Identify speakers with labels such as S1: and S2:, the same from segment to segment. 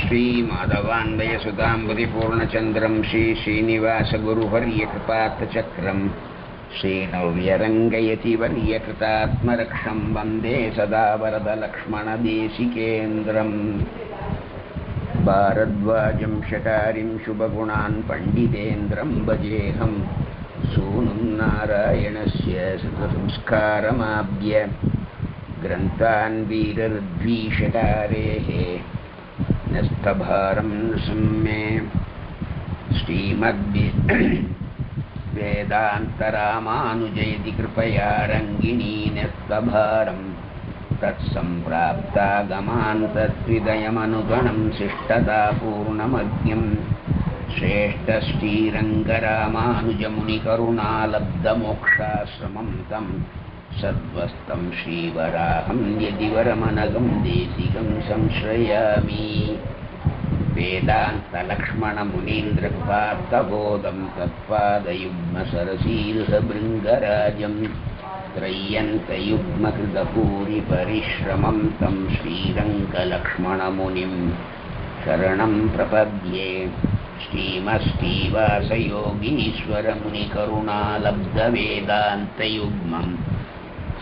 S1: श्रीमाधवान्वयसुताम्बुधिपूर्णचन्द्रं श्रीश्रीनिवासगुरुवर्यकृपात्तचक्रं श्रीनव्यरङ्गयति वर्यकृतात्मरक्षं वन्दे सदा वरदलक्ष्मणदेशिकेन्द्रम् भारद्वाजं शठारिं शुभगुणान् पण्डितेन्द्रं भजेऽहं सूनुं नारायणस्य सुतसंस्कारमाभ्य ग्रन्थान् वीरर्द्वीषटारेः नस्तभारं सम्मे वेदान्तरामानुजयति कृपया रङ्गिणी नस्तभारं तत्सम्प्राप्तागमान् तत्विदयमनुगणं शिष्टतापूर्णमज्ञं श्रेष्ठश्रीरङ्गरामानुजमुनिकरुणालब्धमोक्षाश्रमं तं सर्वस्तं श्रीवराहं यदिवरमनघं देशिकं संश्रयामि वेदान्तलक्ष्मणमुनीन्द्रकृपार्थबोधं तत्पादयुग्मसरसीर्हभृङ्गराजं त्रय्यन्तयुग्मकृतभूरिपरिश्रमं तं श्रीरङ्गलक्ष्मणमुनिं शरणं प्रपद्ये श्रीमद्वेदान्तयोगीश्वरमुनिकरुणालब्धवेदान्तयुग्मं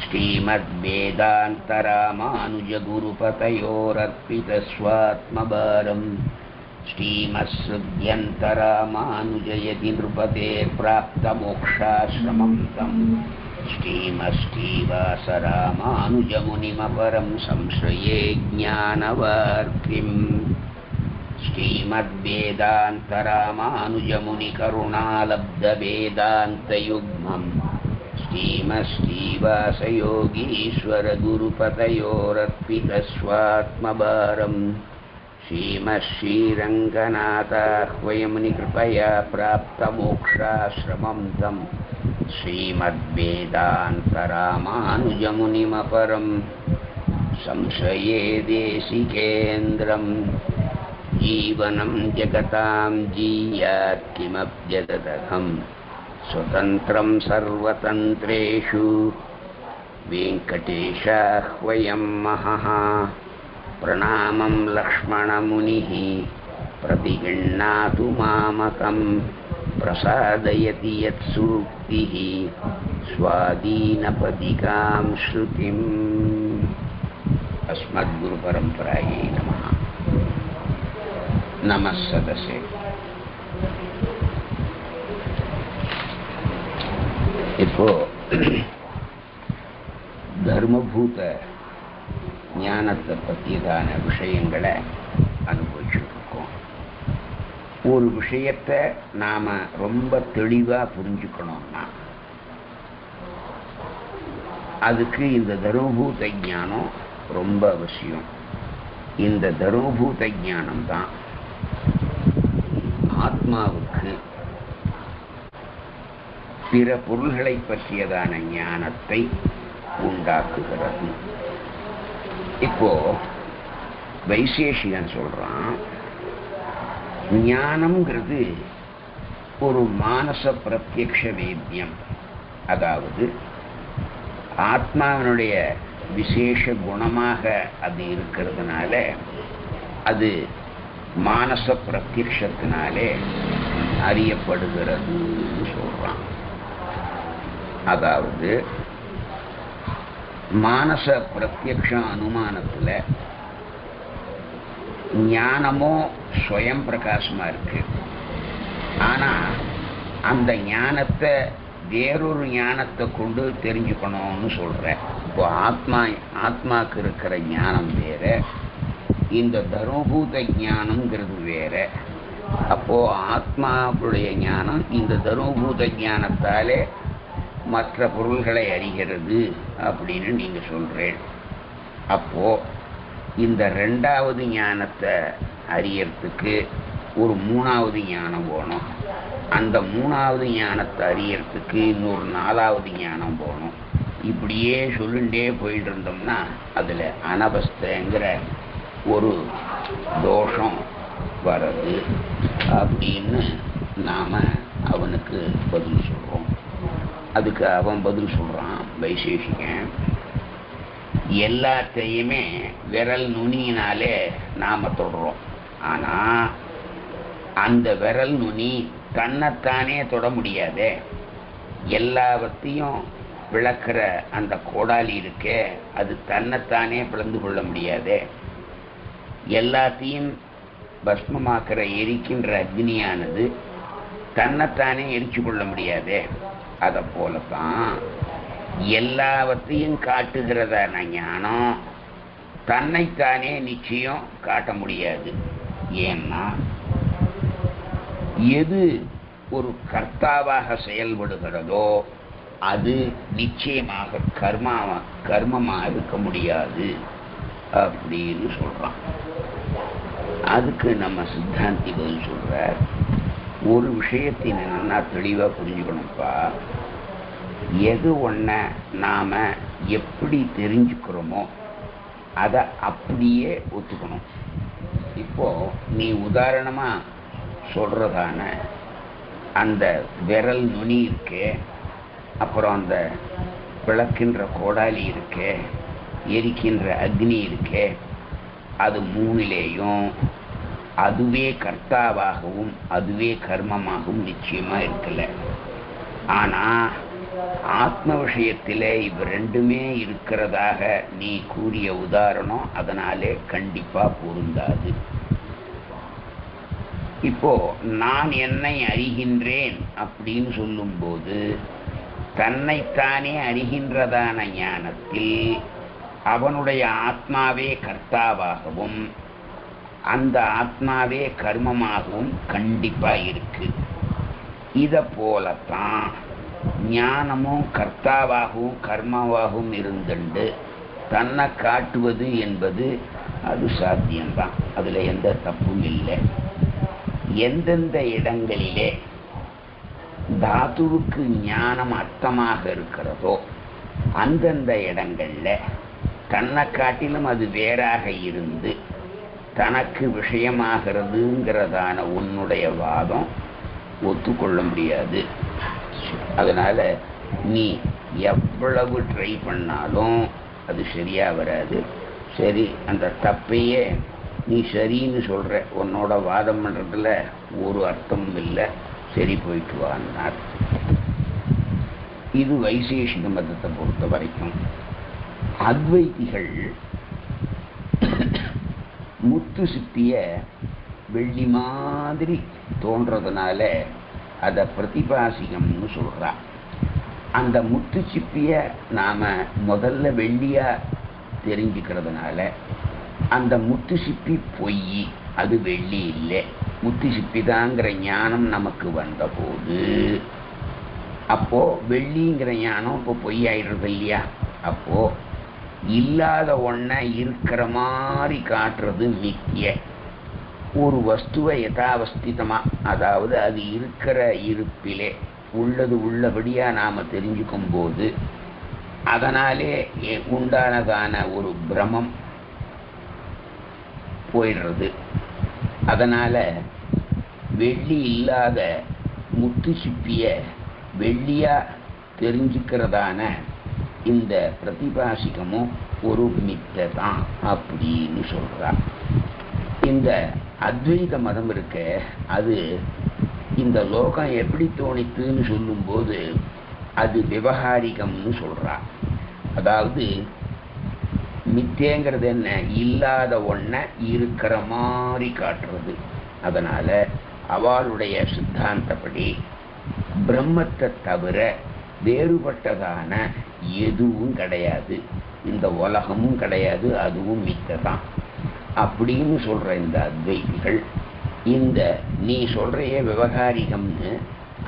S1: श्रीमद्वेदान्तरामानुजगुरुपतयोरर्पितस्वात्मभारं श्रीमत्सृध्यन्तरामानुजयति नृपते प्राप्तमोक्षाश्रमं तं श्रीमश्रीवासरामानुजमुनिमपरं संश्रये ज्ञानवार्तिम् श्रीमद्वेदान्तरामानुजमुनिकरुणालब्धवेदान्तयुग्मं श्रीमश्रीवासयोगीश्वरगुरुपतयोरर्पितस्वात्मभारं श्रीमश्रीरङ्गनाथाह्वयमुनिकृपया प्राप्तमोक्षाश्रमं तं श्रीमद्वेदान्तरामानुजमुनिमपरं संश्रये देशिकेन्द्रम् जीवनं जगतां जीयात् किमप्यदहं स्वतन्त्रं सर्वतन्त्रेषु वेङ्कटेशाह्वयं महः प्रणामं लक्ष्मणमुनिः प्रतिगृह्णातु मामकं प्रसादयति यत्सूक्तिः स्वादीनपदिकां श्रुतिम् अस्मद्गुरुपरम्परायै नमः। நமசதசே. இப்போ தர்மபூத ஞானத்தை பற்றியதான விஷயங்களை அனுபவிச்சுட்டு இருக்கோம். ஒரு விஷயத்தை நாம ரொம்ப தெளிவா புரிஞ்சுக்கணும்னா அதுக்கு இந்த தர்மபூத ஞானம் ரொம்ப அவசியம். இந்த தர்மபூத ஞானம் தான் ஆத்மாவுக்கு பிற பொருள்களை பற்றியதான ஞானத்தை உண்டாக்குகிறது. இப்போ வைசேஷிகன் சொல்றான், ஞானம்ங்கிறது ஒரு மானச பிரத்யக்ஷ வேத்தியம். அதாவது ஆத்மாவினுடைய விசேஷ குணமாக அது இருக்கிறதுனால அது மானச பிரத்யக்ஷத்தினாலே அறியப்படுகிறதுன்னு சொல்றான். அதாவது மானச பிரத்யக்ஷ அனுமானத்துல ஞானமோ ஸ்வயம் பிரகாசமா இருக்கு. ஆனா அந்த ஞானத்தை வேறொரு ஞானத்தை கொண்டு தெரிஞ்சுக்கணும்னு சொல்ற. இப்போ ஆத்மாக்கு இருக்கிற ஞானம் வேற, இந்த தர்மபூத ஞானம்ங்கிறது வேற. அப்போ ஆத்மாவுடைய ஞானம் இந்த தர்மபூத ஞானத்தாலே மற்ற பொருள்களை அறிகிறது அப்படின்னு நீங்க சொல்றேன். அப்போ இந்த ரெண்டாவது ஞானத்தை அறியறதுக்கு ஒரு மூணாவது ஞானம் போகணும். அந்த மூணாவது ஞானத்தை அறியறதுக்கு இன்னொரு நாலாவது ஞானம் போகணும். இப்படியே சொல்லிண்டே போயிட்டு இருந்தோம்னா அதுல அனவஸ்தைங்கிற ஒரு தோஷம் வர்றது அப்படின்னு நாம அவனுக்கு பதில் சொல்றோம். அதுக்கு அவன் பதில் சொல்றான் வைசேஷிகன், எல்லாத்தையுமே விரல் நுனியினாலே நாம தொடறோம். ஆனா அந்த விரல் நுனி தன்னைத்தானே தொட முடியாதே. எல்லாவற்றையும் விளக்குற அந்த கோடாலி இருக்கே, அது தன்னைத்தானே பிளந்து கொள்ள முடியாதே. எல்லாத்தையும் பஸ்மமாக்கிற எரிக்கின்ற அக்னியானது தன்னைத்தானே எரிச்சு கொள்ள முடியாதே. அதை போலத்தான் எல்லாவற்றையும் காட்டுகிறதான ஞானம் தன்னைத்தானே நிச்சயம் காட்ட முடியாது. ஏன்னா எது ஒரு கர்த்தாவாக செயல்படுகிறதோ அது நிச்சயமாக கர்மமா இருக்க முடியாது அப்படின்னு சொல்றான். அதுக்கு நம்ம சித்தாந்தி பதில் சொல்ற, ஒரு விஷயத்தை நல்லா தெளிவா புரிஞ்சுக்கணும்ப்பா. எது ஒன்ன நாம எப்படி தெரிஞ்சுக்கிறோமோ அதை அப்படியே ஒத்துக்கணும். இப்போ நீ உதாரணமா சொல்றதான அந்த விரல் நுனி இருக்கே, அப்புறம் அந்த விளக்கின்ற கோடாலி இருக்கே, எரிக்கின்ற அக்னி இருக்கே, அது மூணிலேயும் அதுவே கர்த்தாவாகவும் அதுவே கர்மமாகவும் நிச்சயமா இருக்கல. ஆனா ஆத்ம விஷயத்தில இவ ரெண்டுமே இருக்கிறதாக நீ கூறிய உதாரணம் அதனாலே கண்டிப்பா பொருந்தாது. இப்போ நான் என்னை அறிகின்றேன் அப்படின்னு சொல்லும்போது தன்னைத்தானே அறிகின்றதான ஞானத்தில் அவனுடைய ஆத்மாவே கர்த்தாவாகவும் அந்த ஆத்மாவே கர்மமாகவும் கண்டிப்பா இருக்கு. இத போலத்தான் ஞானமும் கர்த்தாவாகவும் கர்மாவாகவும் இருந்துண்டு தன்னை காட்டுவது என்பது அது சாத்தியம்தான். அதுல எந்த தப்பும் இல்லை. எந்தெந்த இடங்களிலே தாத்துவுக்கு ஞானம் அர்த்தமாக இருக்கிறதோ அந்தந்த இடங்கள்ல தன்னை காட்டிலும் அது வேறாக இருந்து தனக்கு விஷயமாகிறதுங்கிறதான உன்னுடைய வாதம் ஒத்துக்கொள்ள முடியாது. அதனால நீ எவ்வளவு ட்ரை பண்ணாலும் அது சரியா வராது. சரி, அந்த தப்பையே நீ சரின்னு சொல்ற, உன்னோட வாதம் பண்றதுல ஒரு அர்த்தமும் இல்லை, சரி போயிட்டு வான்னார். இது வைசேஷிக மதத்தை பொறுத்த வரைக்கும். அத்வைதிகள் முத்து சிப்பிய வெள்ளி மாதிரி தோன்றதுனால அதை பிரதிபாசிகம்னு சொல்றா. அந்த முத்து சிப்பிய நாம முதல்ல வெள்ளியா தெரிஞ்சுக்கிறதுனால அந்த முத்து சிப்பி பொய், அது வெள்ளி இல்லை, முத்து சிப்பி தாங்கிற ஞானம் நமக்கு வந்த போது அப்போ வெள்ளிங்கிற ஞானம் இப்போ பொய்யாயிடுறது இல்லையா? அப்போ இல்லாத ஒன்ன இருக்கிற மாதிரி காட்டுறது மித்திய. ஒரு வஸ்துவை யதாவஸ்திதமா, அதாவது அது இருக்கிற இருப்பிலே உள்ளது உள்ளபடியா நாம தெரிஞ்சுக்கும் போது அதனாலே உண்டானதான ஒரு பிரமம் போயிடுறது. அதனால வெள்ளி இல்லாத முத்து சிப்பிய வெள்ளியா தெரிஞ்சுக்கிறதான இந்த பிரதிபாசிகமும் ஒரு மித்தை தான் அப்படின்னு சொல்றார். இந்த அத்வைத மதம் இருக்க, அது இந்த லோகம் எப்படி தோணித்துன்னு சொல்லும்போது அது விவகாரிகம்னு சொல்றா. அதாவது மித்தேங்கிறது என்ன? இல்லாத ஒன்ன இருக்கிற மாதிரி காட்டுறது. அதனால அவளுடைய சித்தாந்தப்படி பிரம்மத்தை தவிர வேறுபட்டதான எதுவும் கிடையாது, இந்த உலகமும் கிடையாது, அதுவும் மித்ததான் அப்படின்னு சொல்ற இந்த அத்வைதிகள் இந்த நீ சொல்றையே விவகாரிகம்னு,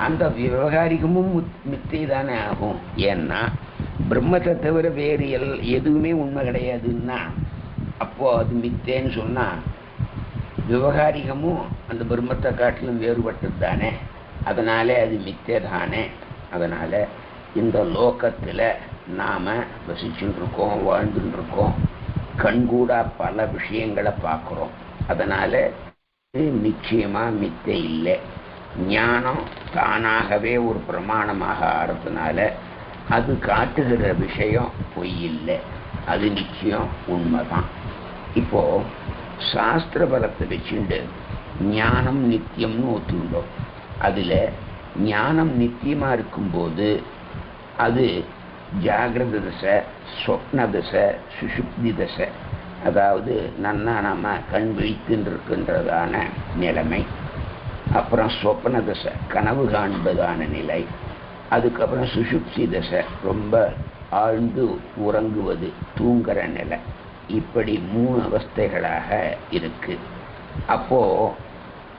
S1: அந்த விவகாரிகமும் மித்தை தானே ஆகும். ஏன்னா பிரம்மத்தை தவிர வேறு எதுவுமே உண்மை கிடையாதுன்னா அப்போ அது மித்தேன்னு சொன்னா விவகாரிகமும் அந்த பிரம்மத்தை காட்டிலும் வேறுபட்டது தானே, அதனாலே அது மித்தே தானே. அதனால இந்த லோகத்துல நாம வசிச்சுட்டு இருக்கோம், வாழ்ந்துட்டு இருக்கோம், கண்கூடா பல விஷயங்களை பார்க்கிறோம். அதனால நிச்சயமா மித்தை இல்லை. ஞானம் தானாகவே ஒரு பிரமாணமாக ஆறதுனால அது காட்டுகிற விஷயம் பொய் இல்லை, அது நிச்சயம் உண்மைதான். இப்போ சாஸ்திர பலத்தை வச்சுண்டு ஞானம் நித்தியம்னு ஒத்துண்டோம். அதில் ஞானம் நித்தியமாக இருக்கும்போது அது ஜாகிரத தசை, சொப்ன தசை, சுஷுப்தி தசை, அதாவது நன்னா நம்ம கண் விழித்துருக்கின்றதான நிலைமை, அப்புறம் சொப்ன தசை கனவு காண்பதான நிலை, அதுக்கப்புறம் சுஷுப்தி தசை ரொம்ப ஆழ்ந்து உறங்குவது தூங்குற நிலை. இப்படி 3 அவஸ்தைகளாக இருக்கு. அப்போ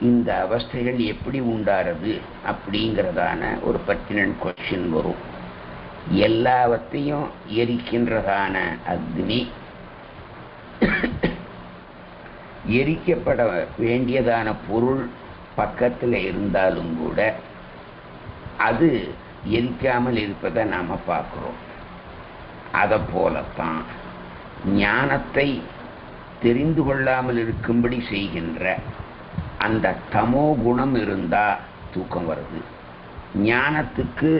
S1: இந்த அவஸ்தைகள் எப்படி உண்டாறது அப்படிங்கிறதான ஒரு பர்டினன்ட் கொஸ்டின் வரும். எல்லாவற்றையும் எரிக்கின்றதான அக்னி எரிக்கப்பட வேண்டியதான பொருள் பக்கத்தில் இருந்தாலும் கூட அது எரிக்காமல் இருப்பதை நாம் பார்க்குறோம். அதை போலத்தான் ஞானத்தை தெரிந்து கொள்ளாமல் இருக்கும்படி செய்கின்ற அந்த தமோ குணம் இருந்தால் தூக்கம் வருது. ஞானத்துக்கு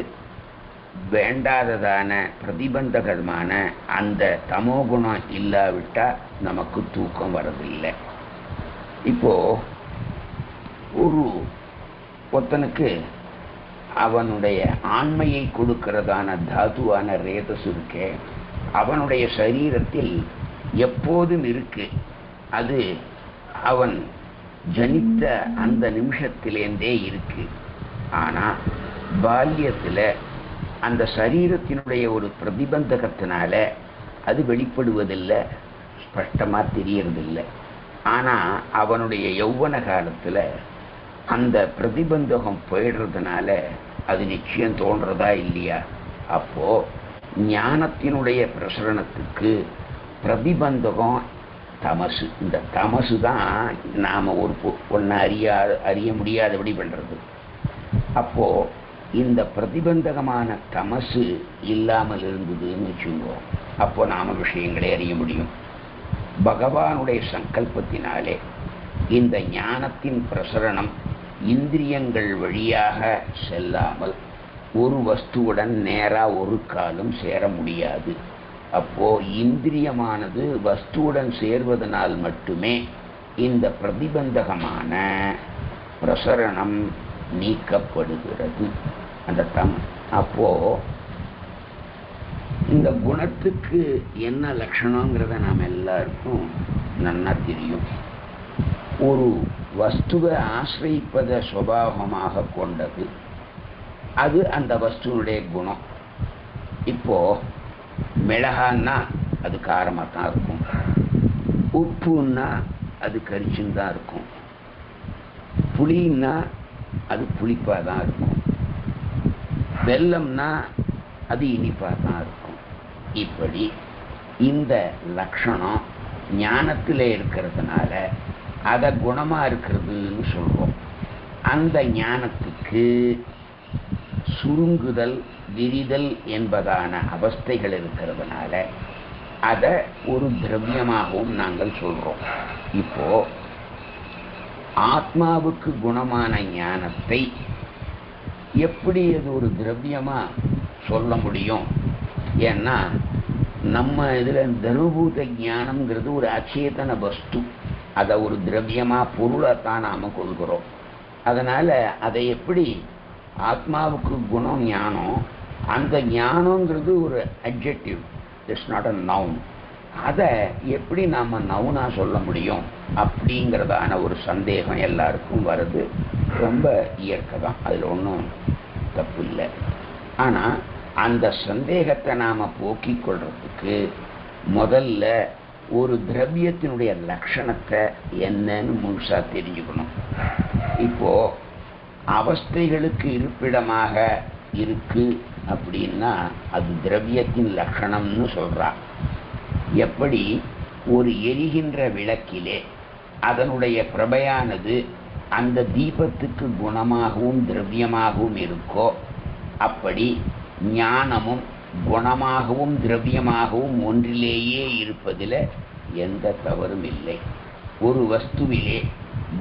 S1: வேண்டாததான பிரதிபந்தகமான அந்த தமோ குணம் இல்லாவிட்டால் நமக்கு தூக்கம் வரதில்லை. இப்போ ஒருத்தனுக்கு அவனுடைய ஆண்மையை கொடுக்கிறதான தாதுவான ரேதஸ் இருக்கே, அவனுடைய சரீரத்தில் எப்போதும் இருக்கு. அது அவன் ஜனித்த அந்த நிமிஷத்திலேருந்தே இருக்கு. ஆனால் பால்யத்தில் அந்த சரீரத்தினுடைய ஒரு பிரதிபந்தகத்தினால அது வெளிப்படுவதில்லை, ஸ்பஷ்டமாக தெரியறதில்லை. ஆனால் அவனுடைய யௌவன காலத்தில் அந்த பிரதிபந்தகம் போயிடுறதுனால அது நிச்சயம் தோன்றதா இல்லையா? அப்போ ஞானத்தினுடைய பிரசரணத்துக்கு பிரதிபந்தகம் தமசு. இந்த தமசு தான் நாம் ஒன்று அறிய முடியாதபடி பண்ணுறது. அப்போ இந்த பிரதிபந்தகமான தமசு இல்லாமல் இருந்ததுன்னு வச்சுக்குவோம், அப்போ நாம விஷயங்களை அறிய முடியும். பகவானுடைய சங்கல்பத்தினாலே இந்த ஞானத்தின் பிரசரணம் இந்திரியங்கள் வழியாக செல்லாமல் ஒரு வஸ்துவுடன் நேராக ஒரு காலம் சேர முடியாது. அப்போ இந்திரியமானது வஸ்துவுடன் சேர்வதனால் மட்டுமே இந்த பிரதிபந்தகமான பிரசரணம் நீக்கப்படுகிறது. அந்த அப்போ இந்த குணத்துக்கு என்ன லட்சணங்கிறத நாம் எல்லாருக்கும் நன்னா தெரியும். ஒரு வஸ்துவை ஆசிரிப்பதை சுபாவமாக கொண்டது, அது அந்த வஸ்துனுடைய குணம். இப்போ மிளகான்னா அது காரமாக தான் இருக்கும், உப்புன்னா அது கரிச்சுன்னு தான் இருக்கும், புளின்னா அது புளிப்பாக தான் இருக்கும், வெல்லம்னா அது இனிப்பாக தான் இருக்கும். இப்படி இந்த லட்சணம் ஞானத்தில் இருக்கிறதுனால அதை குணமாக இருக்கிறதுன்னு சொல்கிறோம். அந்த ஞானத்துக்கு சுருங்குதல் விரிதல் என்பதான அவஸ்தைகள் இருக்கிறதுனால அதை ஒரு திரவியமாகவும் நாங்கள் சொல்கிறோம். இப்போ ஆத்மாவுக்கு குணமான ஞானத்தை எப்படி அது ஒரு திரவியமாக சொல்ல முடியும்? ஏன்னா நம்ம இதில் தர்மபூத ஞானம்ங்கிறது ஒரு அச்சேதன வஸ்து, அதை ஒரு திரவியமாக பொருளைத்தான் நாம் கொள்கிறோம். அதனால் அதை எப்படி ஆத்மாவுக்கு குணம் ஞானம், அந்த ஞானங்கிறது ஒரு adjective, it's not a noun. அதை எப்படி நாம் நவுனாக சொல்ல முடியும் அப்படிங்கிறதான ஒரு சந்தேகம் எல்லாருக்கும் வருது. ரொம்ப இயற்கை தான், அதில் ஒன்றும் தப்பு இல்லை. ஆனால் அந்த சந்தேகத்தை நாம் போக்கிக் கொள்றதுக்கு முதல்ல ஒரு திரவியத்தினுடைய லட்சணத்தை என்னன்னு முழுசாக தெரிஞ்சுக்கணும். இப்போ அவஸ்தைகளுக்கு இருப்பிடமாக இருக்கு அப்படின்னா அது திரவியத்தின் லட்சணம்னு சொல்றா. எப்படி ஒரு எரிகின்ற விளக்கிலே அதனுடைய பிரபையானது அந்த தீபத்துக்கு குணமாகவும் திரவியமாகவும் இருக்கோ, அப்படி ஞானமும் குணமாகவும் திரவியமாகவும் ஒன்றிலேயே இருப்பதில் எந்த தவறும் இல்லை. ஒரு வஸ்துவிலே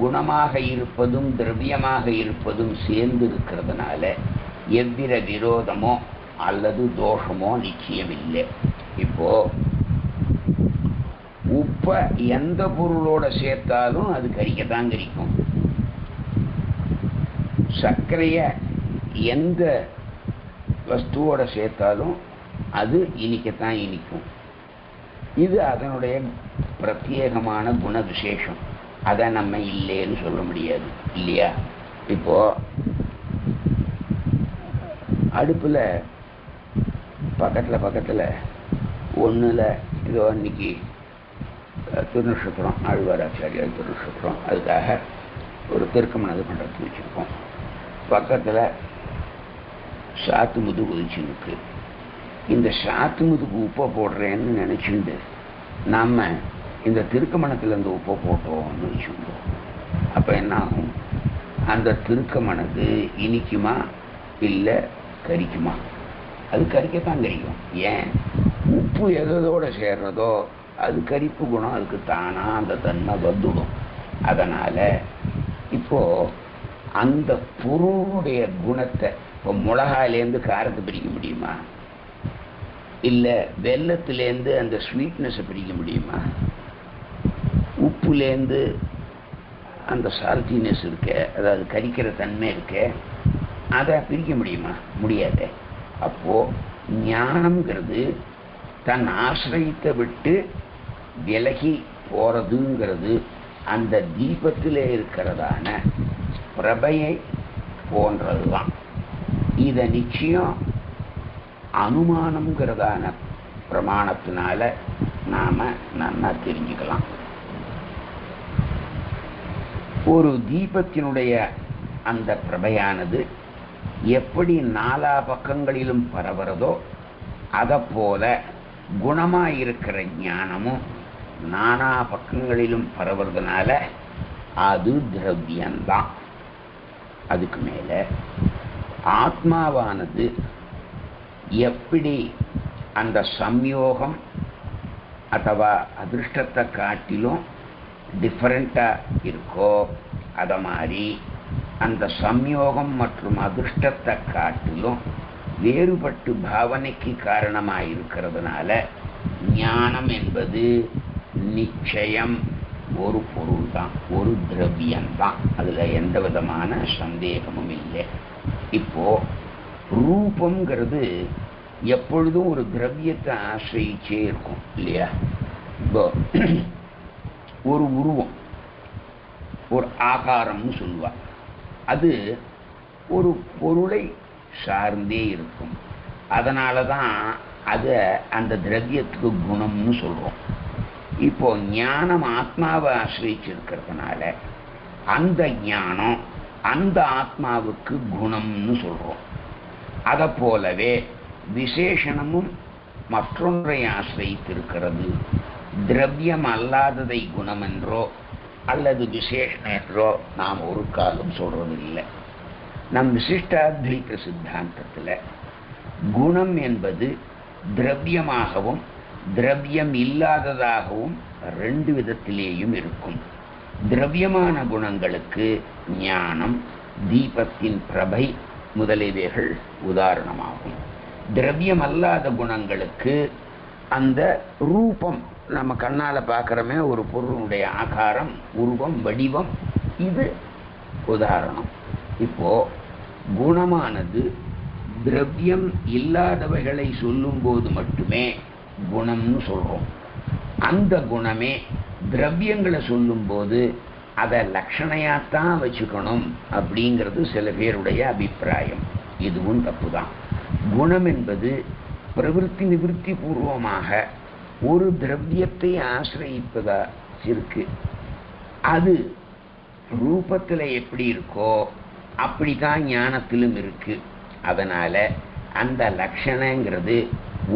S1: குணமாக இருப்பதும் திரவியமாக இருப்பதும் சேர்ந்து இருக்கிறதுனால எவ்வித விரோதமோ அல்லது தோஷமோ நிச்சயமில்லை. இப்போ உப்ப உப்பை எந்த பொருளோட சேர்த்தாலும் அது கரிக்கத்தான் கரிக்கும். சர்க்கரையை எந்த வஸ்துவோட சேர்த்தாலும் அது இனிக்கத்தான் இனிக்கும். இது அதனுடைய பிரத்யேகமான குண விசேஷம். அதை நம்ம இல்லைன்னு சொல்ல முடியாது இல்லையா? இப்போ அடுப்பில் பக்கத்தில் ஒன்றில் இதோ இன்னைக்கு திருநட்சத்திரம், ஆழ்வாராச்சாரியார் திருநட்சத்திரம், அதுக்காக ஒரு திருக்கமணம் பண்ணுறதுக்கு வச்சுருக்கோம். பக்கத்தில் சாத்துமுது கொதிச்சுருக்கு. இந்த சாத்துமுதுக்கு உப்பை போடுறேன்னு நினச்சிண்டு நாம் இந்த திருக்கமணத்தில் இந்த உப்பை போட்டோம்னு வச்சுருந்தோம். அப்போ என்ன ஆகும்? அந்த திருக்கமணக்கு இனிக்குமா இல்லை கரிக்குமா? அது கரிக்கத்தான் கரிக்கும். ஏன்? உப்பு எதோட சேர்றதோ அது கரிப்பு குணம் அதுக்கு தானாக அந்த தன்மை வந்துடும். அதனால் இப்போது அந்த பொருளுடைய குணத்தை, இப்போ மிளகாயிலேருந்து காரத்தை பிரிக்க முடியுமா? இல்லை வெல்லத்திலேருந்து அந்த ஸ்வீட்னஸை பிரிக்க முடியுமா? உப்புலேருந்து அந்த சால்ட்டினஸ் இருக்க, அதாவது கரிக்கிற தன்மை இருக்க, அதை பிரிக்க முடியுமா? முடியாது. அப்போது ஞானம்ங்கிறது தன் ஆசிரியத்தை விட்டு விலகி போகிறதுங்கிறது அந்த தீபத்தில் இருக்கிறதான பிரபையை போன்றது தான். இதை நிச்சயம் அனுமானம்ங்கிறதான பிரமாணத்தினால நாம் நல்லா தெரிஞ்சுக்கலாம். ஒரு தீபத்தினுடைய அந்த பிரபையானது எப்படி நாலா பக்கங்களிலும் பரவுறதோ அதை போல குணமாக இருக்கிற ஞானமும் நானா பக்கங்களிலும் பரவுறதுனால அது திரவியம்தான். அதுக்கு மேலே ஆத்மாவானது எப்படி அந்த சம்யோகம் அथवा அதிருஷ்டத்தை காட்டிலும் டிஃபரெண்ட்டாக இருக்கோ, அதை மாதிரி அந்த சம்யோகம் மற்றும் அதிருஷ்டத்தை காட்டிலும் வேறுபட்டு பாவனைக்கு காரணமாக இருக்கிறதுனால ஞானம் என்பது நிச்சயம் ஒரு பொருள் தான், ஒரு திரவியம்தான். அதில் எந்த விதமான சந்தேகமும் இல்லை. இப்போது ரூபங்கிறது எப்பொழுதும் ஒரு திரவியத்தை ஆசிரியிச்சே இருக்கும் இல்லையா? இப்போ ஒரு உருவம், ஒரு ஆகாரம்னு சொல்லுவா, அது ஒரு பொருளை சார்ந்தே இருக்கும். அதனால தான் அதை அந்த திரவியத்துக்கு குணம்னு சொல்கிறோம். இப்போ ஞானம் ஆத்மாவை ஆசிரியிச்சிருக்கிறதுனால அந்த ஞானம் அந்த ஆத்மாவுக்கு குணம்னு சொல்கிறோம். அதை போலவே விசேஷணமும் மற்றொன்றை ஆசிரியித்திருக்கிறது. திரவியம் அல்லாததை குணம் என்றோ அல்லது விசேஷணம் என்றோ நாம் ஒரு காலம் சொல்றதில்லை. நம் விசிஷ்டாத்வைத சித்தாந்தத்தில் குணம் என்பது திரவியமாகவும் திரவியம் இல்லாததாகவும் ரெண்டு விதத்திலேயும் இருக்கும். திரவியமான குணங்களுக்கு ஞானம், தீபத்தின் பிரபை முதலியவைகள் உதாரணமாகும். திரவியம் அல்லாத குணங்களுக்கு அந்த ரூபம், நம்ம கண்ணால் பார்க்குறோமே ஒரு பொருளுடைய ஆகாரம், உருவம், வடிவம், இது உதாரணம். இப்போ குணமானது திரவியம் இல்லாதவைகளை சொல்லும்போது மட்டுமே குணம்னு சொல்கிறோம். அந்த குணமே திரவியங்களை சொல்லும்போது அதை லட்சணையாத்தான் வச்சுக்கணும் அப்படிங்கிறது சில பேருடைய அபிப்பிராயம். இதுவும் தப்பு தான். குணம் என்பது பிரவிற்த்தி நிவிற்த்தி பூர்வமாக ஒரு திரவியத்தை ஆசிரியிப்பதா இருக்கு. அது ரூபத்தில் எப்படி இருக்கோ அப்படித்தான் ஞானத்திலும் இருக்கு. அதனால அந்த லட்சணங்கிறது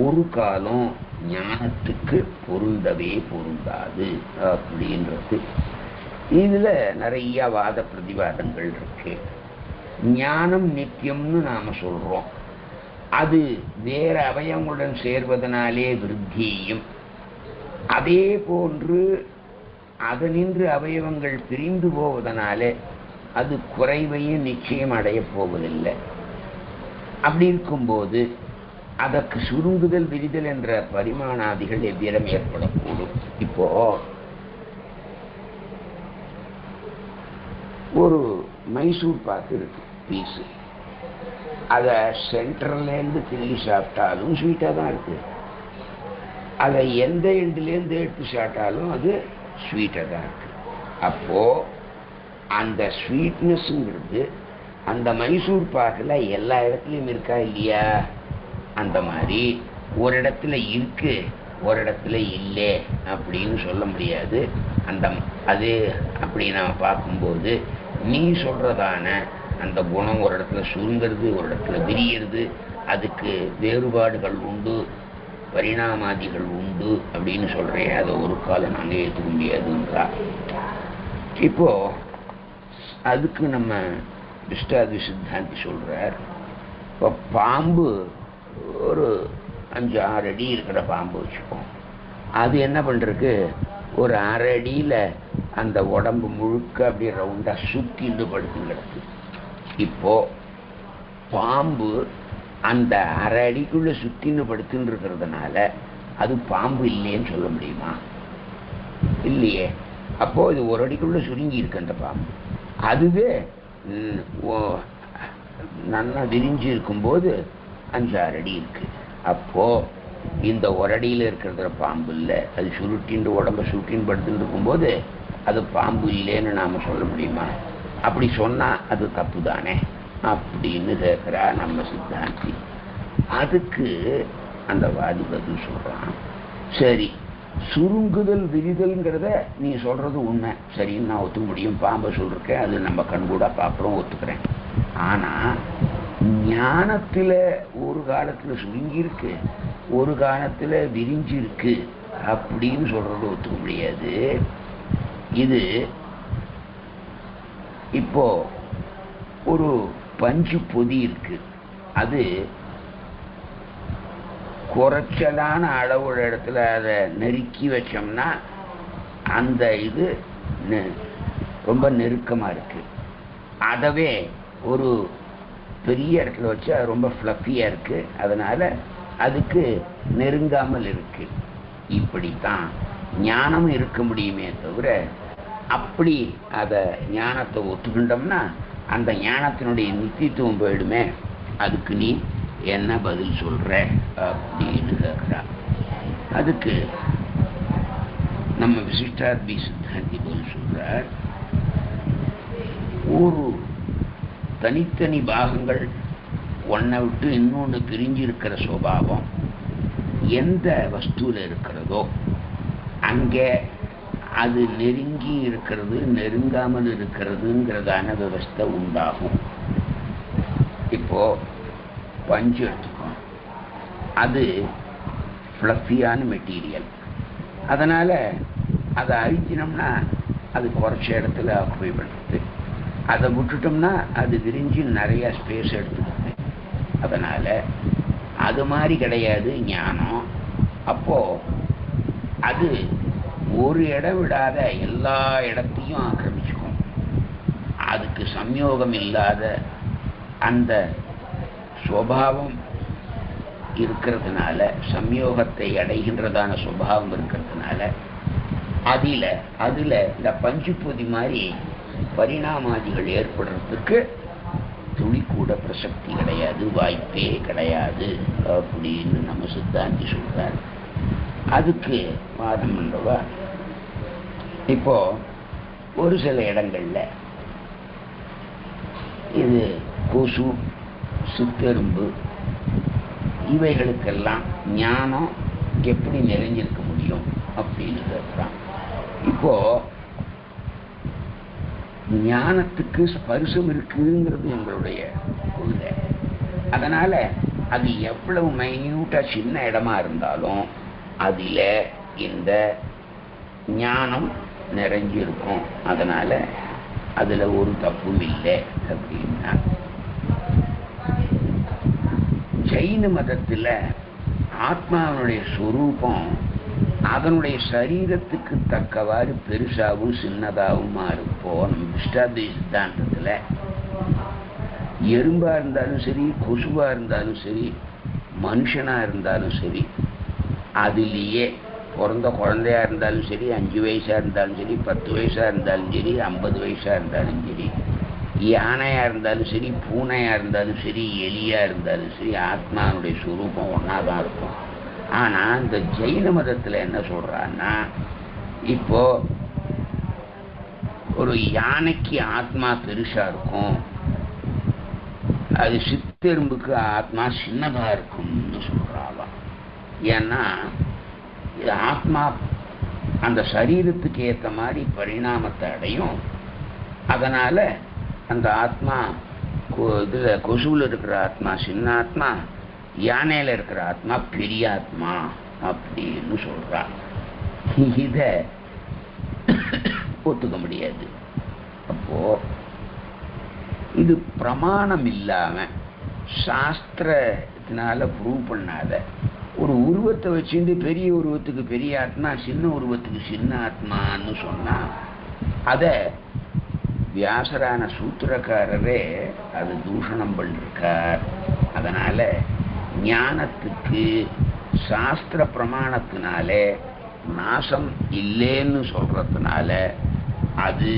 S1: ஒரு காலம் ஞானத்துக்கு பொருந்தவே பொருந்தாது அப்படின்றது. இதுல நிறைய வாத பிரதிவாதங்கள் இருக்கு. ஞானம் நித்தியம்னு நாம சொல்றோம். அது வேற அவயவங்களுடன் சேர்வதனாலே விருத்தியும், அதே போன்று அதனின்று அவயவங்கள் பிரிந்து போவதனாலே அது குறைவையும் நிச்சயம் அடையப் போவதில்லை. அப்படி இருக்கும்போது அதற்கு சுருங்குதல் விரிதல் என்ற பரிமாணாதிகள் எவ்விடம் ஏற்படக்கூடும். இப்போ ஒரு மைசூர் பாக்கு இருக்கு பீஸு, அதை சென்டர்லேருந்து கிள்ளி சாப்பிட்டாலும் ஸ்வீட்டாக தான் இருக்கு, அதை எந்த எண்டுலேருந்து எடுத்து சாப்பிட்டாலும் அது ஸ்வீட்டாக தான் இருக்கு. அப்போது அந்த ஸ்வீட்னஸ்ங்கிறது அந்த மைசூர் பாக்கில் எல்லா இடத்துலையும் இருக்கா இல்லையா? அந்த மாதிரி ஒரு இடத்துல இருக்கு, ஒரு இடத்துல இல்லை அப்படின்னு சொல்ல முடியாது. அது அப்படி நாம் பார்க்கும்போது நீ சொல்றதான அந்த குணம் ஒரு இடத்துல சுருங்கிறது, ஒரு இடத்துல விரியறது, அதுக்கு வேறுபாடுகள் உண்டு, பரிணாமாதிகள் உண்டு அப்படின்னு சொல்றேன். அதை ஒரு காலம் நாங்கள் ஏற்றுக்க முடியாதுன்றா. இப்போ அதுக்கு நம்ம விஷ்டாத்வி சித்தாந்தி சொல்றார். இப்போ பாம்பு ஒரு 5-6 அடி இருக்கிற பாம்பு வச்சுப்போம், அது என்ன பண்றதுக்கு ஒரு 1/2 அடியில் அந்த உடம்பு முழுக்க அப்படியே ரவுண்டாக சுத்திண்டு படுத்து கிடக்கு. இப்போ பாம்பு அந்த 1/2 அடிக்குள்ள சுத்தின்னு படுத்துன்னு இருக்கிறதுனால அது பாம்பு இல்லைன்னு சொல்ல முடியுமா? இல்லையே. அப்போ இது ஒரு அடிக்குள்ள சுருங்கி இருக்கு அந்த பாம்பு. அதுவே நல்லா விரிஞ்சு இருக்கும்போது 5-6 அடி இருக்கு. அப்போ இந்த ஒரு அடியில் இருக்கிற பாம்பு இல்லை, அது சுருட்டின்னு உடம்ப சுருட்டின்னு படுத்துட்டு இருக்கும்போது அது பாம்பு இல்லைன்னு நாம சொல்ல முடியுமா? அப்படி சொன்னா அது தப்பு தானே அப்படின்னு கேட்கிறா நம்ம சித்தாந்தி. அதுக்கு அந்த வாதி பதில் சொல்றான், சரி சுருங்குதல் விரிதல்ங்கிறத நீ சொல்றது உண்மை, சரின்னு நான் ஒத்துக்க முடியும். பாம்பை சொல்றேன், அது நம்ம கண்கூடா பார்க்குறோம், ஒத்துக்கிறேன். ஆனா ஞானத்துல ஒரு காலத்துல சுருங்கி இருக்கு, ஒரு காலத்துல விரிஞ்சு இருக்கு அப்படின்னு சொல்றது ஒத்துக்க முடியாது. இது இப்போ ஒரு பஞ்சு பொதி இருக்கு, அது குறைச்சலான அளவுள்ள இடத்துல அதை நெருக்கி வச்சோம்னா அந்த இது ரொம்ப நெருக்கமா இருக்கு. அதவே ஒரு பெரிய இடத்துல வச்சு அது ரொம்ப ஃப்ளஃபியா இருக்கு, அதனால அதுக்கு நெருங்காமல் இருக்கு. இப்படித்தான் ஞானம் இருக்க முடியுமே தவிர, அப்படி அதை ஞானத்தை ஒத்துக்கிட்டோம்னா அந்த ஞானத்தினுடைய நித்தியத்துவம் போயிடுமே. அதுக்கு நீ என்ன பதில் சொல்ற அப்படின்னு கேட்கிறா. அதுக்கு நம்ம விசிஷ்டாத்வி சித்தாந்தி பதில் சொல்றார், ஒரு தனித்தனி பாகங்கள் ஒன்றை விட்டு இன்னொன்று பிரிஞ்சு இருக்கிற சுபாவம் எந்த வஸ்துவில் இருக்கிறதோ அங்கே அது நெருங்கி இருக்கிறது நெருங்காமல் இருக்கிறதுங்கிறதான விவஸ்தை உண்டாகும். இப்போ பஞ்சு எடுத்துக்கோம், அது ஃப்ளஃபியான மெட்டீரியல், அதனால அதை அழிச்சினோம்னா அது குறைச்ச இடத்துல ஆக்குபை பண்ணுறது, அதை விட்டுட்டோம்னா அது விரிஞ்சு நிறைய ஸ்பேஸ் எடுத்துக்குது. அதனால அது மாதிரி கிடையாது ஞானம். அப்போ அது ஒரு இடம் விடாத எல்லா இடத்தையும் ஆக்கிரமிச்சுக்கும். அதுக்கு சம்யோகம் இல்லாத அந்த சுபாவம் இருக்கிறதுனால, சம்யோகத்தை அடைகின்றதான சுபாவம் இருக்கிறதுனால அதுல இந்த பஞ்சுப்பொதி மாதிரி பரிணாமாதிகள் ஏற்படுறதுக்கு துளி கூட பிரசக்தி கிடையாது, வாய்ப்பே கிடையாது அப்படின்னு நம்ம சித்தாந்தி சொல்றார். அதுக்கு வாதம் பண்றவா, இப்போ ஒரு சில இடங்கள்ல இது கொசு, சித்தெரும்பு, இவைகளுக்கெல்லாம் ஞானம் எப்படி நிறைஞ்சிருக்க முடியும் அப்படின்னு கேட்கிறான். இப்போ ஞானத்துக்கு ஸ்பர்சம் இருக்குங்கிறது எங்களுடைய கொள்கை. அதனால அது எவ்வளவு மைன்யூட்டா சின்ன இடமா இருந்தாலும் அதில இந்த ஞானம் நிறைஞ்சிருக்கும். அதனால அதுல ஒரு தப்பும் இல்லை அப்படின்னா, ஜைன மதத்துல ஆத்மாவனுடைய சொரூபம் அதனுடைய சரீரத்துக்கு தக்கவாறு பெருசாகவும் சின்னதாகவுமா இருப்போம். நம்ம விஷ்டாத்வை சித்தாந்தத்துல எறும்பா இருந்தாலும் சரி, கொசுவா இருந்தாலும் சரி, மனுஷனா இருந்தாலும் சரி, அதிலேயே பிறந்த குழந்தையா இருந்தாலும் சரி, 5 வயசா இருந்தாலும் சரி, 10 வயசா இருந்தாலும் சரி, 50 வயசா இருந்தாலும் சரி, யானையா இருந்தாலும் சரி, பூனையா இருந்தாலும் சரி, எலியா இருந்தாலும் சரி, ஆத்மாவுடைய சுரூபம் ஒன்னாதான் இருக்கும். ஆனா இந்த ஜெயின மதத்துல என்ன சொல்றான்னா, இப்போ ஒரு யானைக்கு ஆத்மா பெருசா இருக்கும், அது சித்தெரும்புக்கு ஆத்மா சின்னதா இருக்கும்னு சொல்றாளாம். ஏன்னா இது ஆத்மா அந்த சரீரத்துக்கு ஏற்ற மாதிரி பரிணாமத்தை அடையும். அதனால அந்த ஆத்மா இதுல கொசுவில் இருக்கிற ஆத்மா சின்ன ஆத்மா, யானையில இருக்கிற ஆத்மா பெரிய ஆத்மா அப்படின்னு சொல்றா. இத ஒத்துக்க முடியாது. அப்போ இது பிரமாணம் இல்லாம சாஸ்திரத்தினால ப்ரூவ் பண்ணாத ஒரு உருவத்தை வச்சுட்டு பெரிய உருவத்துக்கு பெரிய ஆத்மா, சின்ன உருவத்துக்கு சின்ன ஆத்மான்னு சொன்னா அத வியாசரான சூத்திரக்காரரே அது தூஷணம் பண்ணிருக்கார். அதனால ஞானத்துக்கு சாஸ்திர பிரமாணத்தினாலே நாசம் இல்லைன்னு சொல்றதுனால அது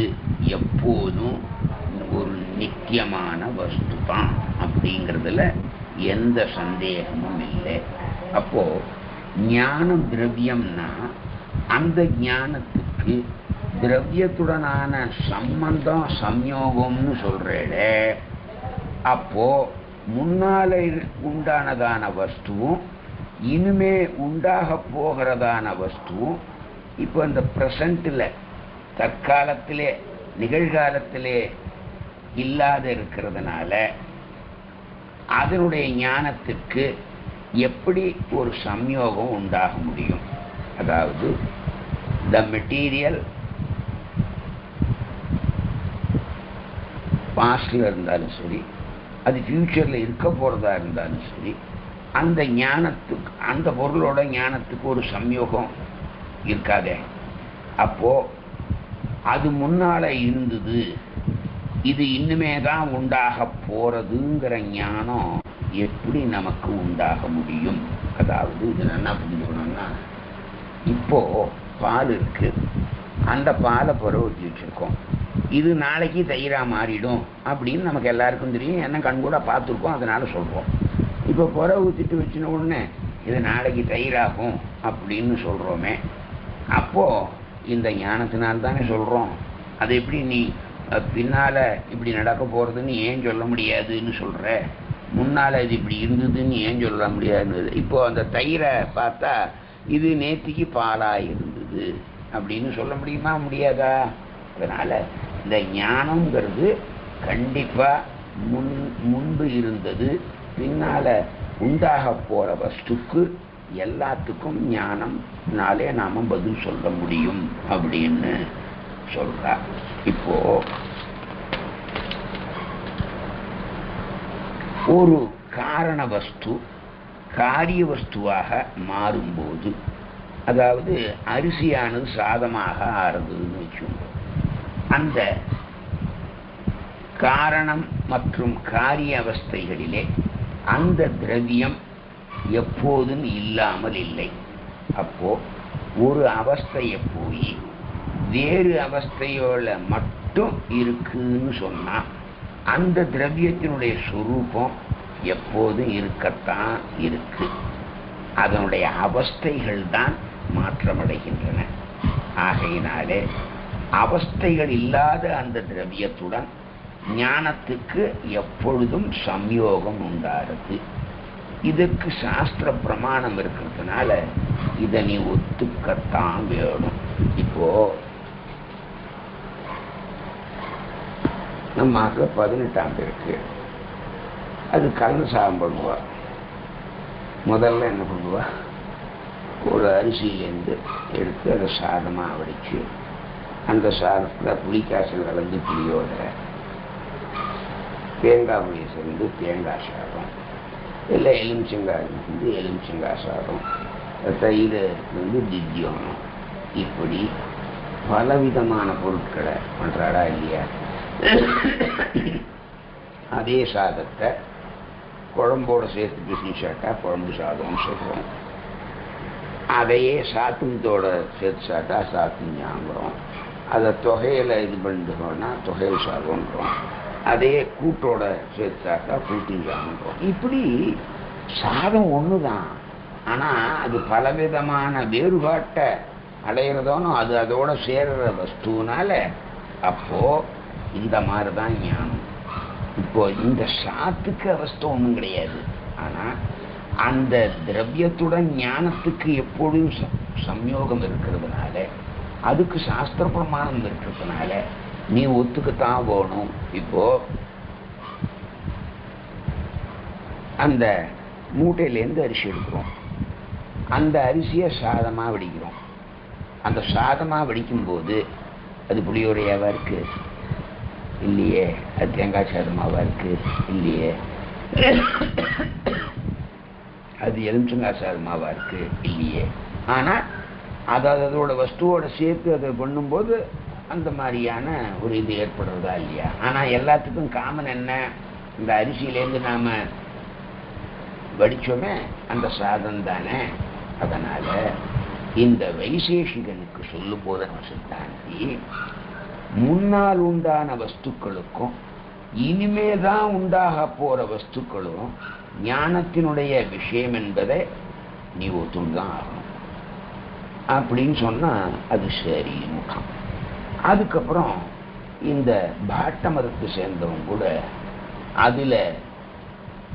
S1: எப்போதும் ஒரு நித்தியமான வஸ்து தான் அப்படிங்கிறதுல எந்த சந்தேகமும் இல்லை. அப்போ ஞானம் திரவியம்னா அந்த ஞானத்துக்கு திரவியத்துடனான சம்பந்தம் சம்யோகம்னு சொல்றே. அப்போ முன்னால உண்டானதான வஸ்துவும் இனிமே உண்டாக போகிறதான வஸ்துவும் இப்போ இந்த பிரசன்ட்ல தற்காலத்திலே நிகழ்காலத்திலே இல்லாத இருக்கிறதுனால அதனுடைய ஞானத்திற்கு எப்படி ஒரு சம்யோகம் உண்டாக முடியும்? அதாவது த மெட்டீரியல் பாஸ்ட்ல இருந்தாலும் சரி, அது ஃபியூச்சர்ல இருக்க போறதா இருந்தாலும் சரி, அந்த ஞானத்துக்கு அந்த பொருளோட ஞானத்துக்கு ஒரு சம்யோகம் இருக்காதே. அப்போ அது முன்னால இருந்தது, இது இன்னுமே தான் உண்டாக போறதுங்கிற ஞானம் எப்படி நமக்கு உண்டாக முடியும்? அதாவது இது என்ன புரிஞ்சுக்கணும்னா, இப்போ பால் இருக்கு, அந்த பாலை புற ஊற்றி வச்சிருக்கோம், இது நாளைக்கு தயிரா மாறிடும் அப்படின்னு நமக்கு எல்லாருக்கும் தெரியும். என்ன கண் கூட பார்த்துருக்கோம், அதனால சொல்றோம். இப்போ புற ஊற்றிட்டு வச்சின உடனே இது நாளைக்கு தயிராகும் அப்படின்னு சொல்றோமே, அப்போ இந்த ஞானத்தினால்தானே சொல்றோம். அது எப்படி நீ பின்னால இப்படி நடக்க போறதுன்னு ஏன் சொல்ல முடியாதுன்னு சொல்ற? முன்னால இது இப்படி இருந்ததுன்னு ஏன் சொல்ல முடியாது? இப்போ அந்த தயிரை பார்த்தா இது நேத்திக்கு பாலா இருந்தது அப்படின்னு சொல்ல முடியுமா? முடியாதா? அதனால இந்த ஞானம்ங்கிறது கண்டிப்பா முன்பு இருந்தது, பின்னால உண்டாக போற வஸ்துக்கு எல்லாத்துக்கும் ஞானம்னாலே நாம பதில் சொல்ல முடியும் அப்படின்னு சொல்றா. இப்போ ஒரு காரண வஸ்து காரிய வஸ்துவாக மாறும்போது, அதாவது அரிசியானது சாதமாக ஆறுதுன்னு வச்சுக்கோங்க, அந்த காரணம் மற்றும் காரிய அவஸ்தைகளிலே அந்த திரவியம் எப்போதும் இல்லாமல் இல்லை. அப்போ ஒரு அவஸ்தையை போய் வேறு அவஸ்தையோட மட்டும் இருக்குன்னு சொன்னா அந்த திரவியத்தினுடைய சொரூபம் எப்போதும் இருக்கத்தான் இருக்கு. அதனுடைய அவஸ்தைகள் தான் மாற்றமடைகின்றன. ஆகையினாலே அவஸ்தைகள் இல்லாத அந்த திரவியத்துடன் ஞானத்துக்கு எப்பொழுதும் சம்யோகம் உண்டாகிறது. இதற்கு சாஸ்திர பிரமாணம் இருக்கிறதுனால இதை நீ ஒத்துக்கத்தான் வேணும். இப்போ நம்ம 18ஆம் பேருக்கு அது கலந்து சாதம் பண்ணுவா. முதல்ல என்ன பண்ணுவா, ஒரு அரிசியிலேருந்து எடுத்து அதை சாதமாக வடித்து அந்த சாதத்தில் புளிக்காசல் கலந்து புளியோட தேங்காய் புளியை சேர்ந்து தேங்காய் சாதம், இல்லை எலுமிச்சங்காய் வந்து எலுமிச்சங்காய் சாதம், தயிர் வந்து திவ்யம், இப்படி பலவிதமான பொருட்களை பண்ணுறாடா இல்லையா? அதே சாதத்தை குழம்போடு சேர்த்து பிசிஞ்சாட்டா குழம்பு சாதம்னு சொல்கிறோம். அதையே சாத்துந்தோட சேர்த்து சாட்டா சாத்துஞ்சாங்கிறோம். அதை தொகையில் இது பண்ணிட்டோம்னா தொகையில் சாதம்ன்றோம். அதையே கூட்டோட சேர்த்து சாட்டா கூட்டிஞ்சாங்கிறோம். இப்படி சாதம் ஒன்று தான், ஆனால் அது பலவிதமான வேறுபாட்டை அடையிறதோனோ அது அதோட சேர்ற வஸ்துனால அப்போ இந்த மாதிரி தான் ஞானம். இப்போ இந்த சாத்துக்கு அவஸ்தை ஒன்றும் கிடையாது. ஆனால் அந்த திரவியத்துடன் ஞானத்துக்கு எப்பொழுதும் சம்யோகம் இருக்கிறதுனால, அதுக்கு சாஸ்திர பிரமாணம் இருக்கிறதுனால நீ ஒத்துக்கத்தான் போகணும். இப்போ அந்த மூட்டையிலேருந்து அரிசி எடுக்கிறோம், அந்த அரிசியை சாதமாக வடிக்கிறோம். அந்த சாதமாக வடிக்கும்போது அது புளியோரையாவா இருக்கு? இல்லையே. அது தேங்காய் சாதமாவா இருக்கு? இல்லையே. அது எலுமிச்சங்காய் சாதமாவா இருக்கு? இல்லையே. ஆனால் அதோட வஸ்துவோட சேர்த்து அதை பண்ணும்போது அந்த மாதிரியான ஒரு இது ஏற்படுறதா இல்லையா? ஆனால் எல்லாத்துக்கும் காமன் என்ன? இந்த அரிசியிலேருந்து நாம் வடிச்சோமே அந்த சாதம் தானே. அதனால இந்த வைசேஷிகனுக்கு சொல்லும் போது நம்ம சித்தாந்தி முன்னால் உண்டான வஸ்துக்களுக்கும் இனிமேதான் உண்டாக போற வஸ்துக்களும் ஞானத்தினுடைய விஷயம் என்பதை நீ ஒத்துதான் ஆகணும் அப்படின்னு சொன்னா அது சரி முகம். அதுக்கப்புறம் இந்த பாட்ட மதத்தை சேர்ந்தவங்க கூட அதுல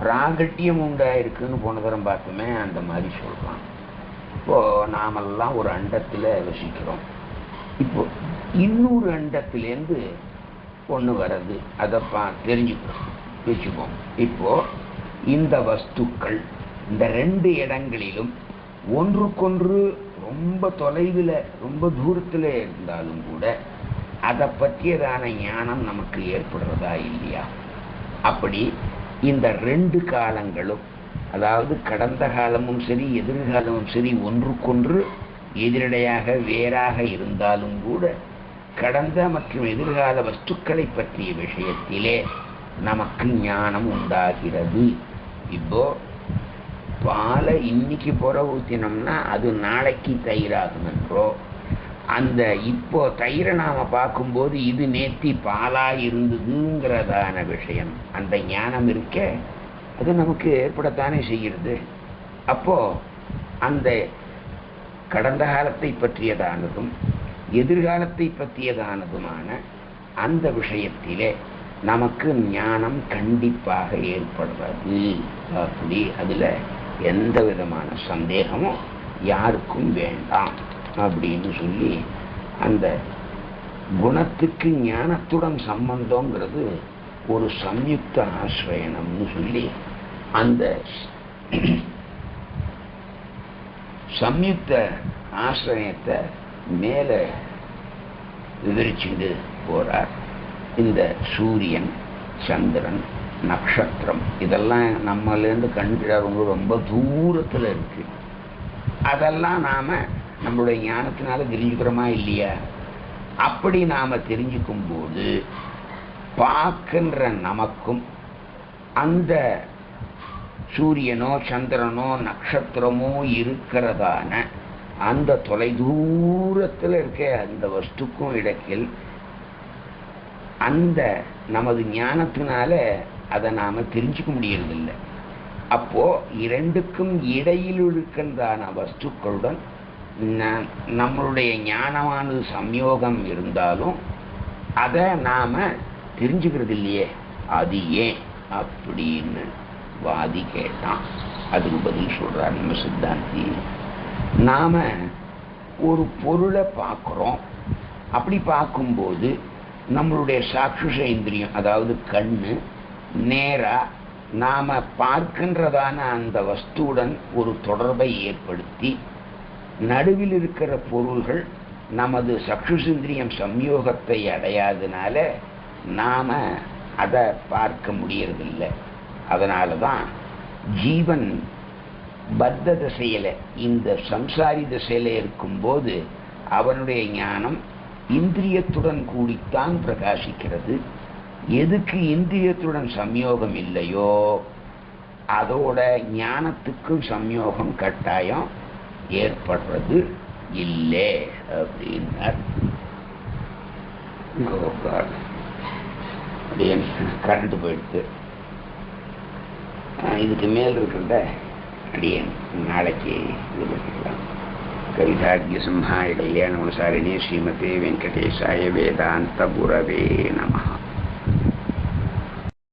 S1: பிராகட்டியம் உண்டாயிருக்குன்னு போன தரம் பார்த்துமே அந்த மாதிரி சொல்றான். இப்போ நாமெல்லாம் ஒரு அண்டத்துல வசிக்கிறோம். இப்போ இன்னொரு அண்டத்திலேருந்து ஒன்று வர்றது, அதை தெரிஞ்சுக்கிறோம் வச்சுப்போம். இப்போ இந்த வஸ்துக்கள் இந்த ரெண்டு இடங்களிலும் ஒன்றுக்கொன்று ரொம்ப தொலைவில் ரொம்ப தூரத்தில் இருந்தாலும் கூட அதை பற்றியதான ஞானம் நமக்கு ஏற்படுறதா இல்லையா? அப்படி இந்த ரெண்டு காலங்களும், அதாவது கடந்த காலமும் சரி எதிர்காலமும் சரி, ஒன்றுக்கொன்று எதிரடையாக வேறாக இருந்தாலும் கூட கடந்த மற்றும் எதிர்கால வஸ்துக்களை பற்றிய விஷயத்திலே நமக்கு ஞானம் உண்டாகிறது. இப்போ பாலை இன்னைக்கு புற ஊற்றினோம்னா அது நாளைக்கு தயிராகும் என்றோ, அந்த இப்போ தயிரை நாம பார்க்கும்போது இது நேத்தி பாலா இருந்ததுங்கிறதான விஷயம், அந்த ஞானம் இருக்க அது நமக்கு ஏற்படத்தானே செய்கிறது. அப்போ அந்த கடந்த காலத்தை பற்றியதானதும் எதிர்காலத்தை பற்றியதானதுமான அந்த விஷயத்திலே நமக்கு ஞானம் கண்டிப்பாக ஏற்படுறது. அப்படி அதுல எந்த விதமான சந்தேகமும் யாருக்கும் வேண்டாம் அப்படின்னு சொல்லி அந்த குணத்துக்கு ஞானத்துடன் சம்பந்தங்கிறது ஒரு சம்யுக்த ஆசிரயணம்னு சொல்லி அந்த சம்யுக்த ஆசிரயத்தை மேல விவரிச்சுட்டு போறார். இந்த சூரியன், சந்திரன், நட்சத்திரம் இதெல்லாம் நம்மளேருந்து கண்டுக்கிறவங்க ரொம்ப தூரத்தில் இருக்கு. அதெல்லாம் நாம நம்மளுடைய ஞானத்தினால தெரிஞ்சுக்கிறோமா இல்லையா? அப்படி நாம தெரிஞ்சுக்கும் போது பார்க்கின்ற நமக்கும் அந்த சூரியனோ சந்திரனோ நட்சத்திரமோ இருக்கிறதான அந்த தொலை தூரத்தில் இருக்க அந்த வஸ்துக்கும் இடத்தில் அந்த நமது ஞானத்தினால அதை நாம தெரிஞ்சுக்க முடியறதில்லை. அப்போ இரண்டுக்கும் இடையில் இருக்கின்றதான வஸ்துக்களுடன் நம்மளுடைய ஞானமானது சம்யோகம் இருந்தாலும் அதை நாம தெரிஞ்சுக்கிறது இல்லையே. அது ஏன் அப்படின்னு வாதி கேட்டான். அதுக்கு பதில் சொல்றார் நம்ம சித்தாந்தி. நாம ஒரு பொருளை பார்க்கிறோம். அப்படி பார்க்கும்போது நம்மளுடைய சாட்சுஷ இந்திரியம், அதாவது கண்ணு, நேரா நாம பார்க்கின்றதான அந்த வஸ்துவுடன் ஒரு தொடர்பை ஏற்படுத்தி நடுவில் இருக்கிற பொருள்கள் நமது சக்ஷுஷேந்திரியம் சம்யோகத்தை அடையாதனால நாம அதை பார்க்க முடியறதில்லை. அதனாலதான் ஜீவன் பத்த திசையில, இந்த சம்சாரி திசையில இருக்கும்போது அவனுடைய ஞானம் இந்திரியத்துடன் கூடித்தான் பிரகாசிக்கிறது. எதுக்கு இந்திரியத்துடன் சம்யோகம் இல்லையோ அதோட ஞானத்துக்கும் சம்யோகம் கட்டாயம் ஏற்படுறது இல்லை அப்படின்னார். கரண்ட் போயிடுத்து. இதுக்கு மேல் இருக்கிறத அடியேன் நாளைக்கு இது பண்ணிக்கலாம். கவிதார்க்கிய சிம்ஹாய கல்யாண குணசாலினி ஸ்ரீமதே வெங்கடேசாய வேதாந்த குரவே நமஹ.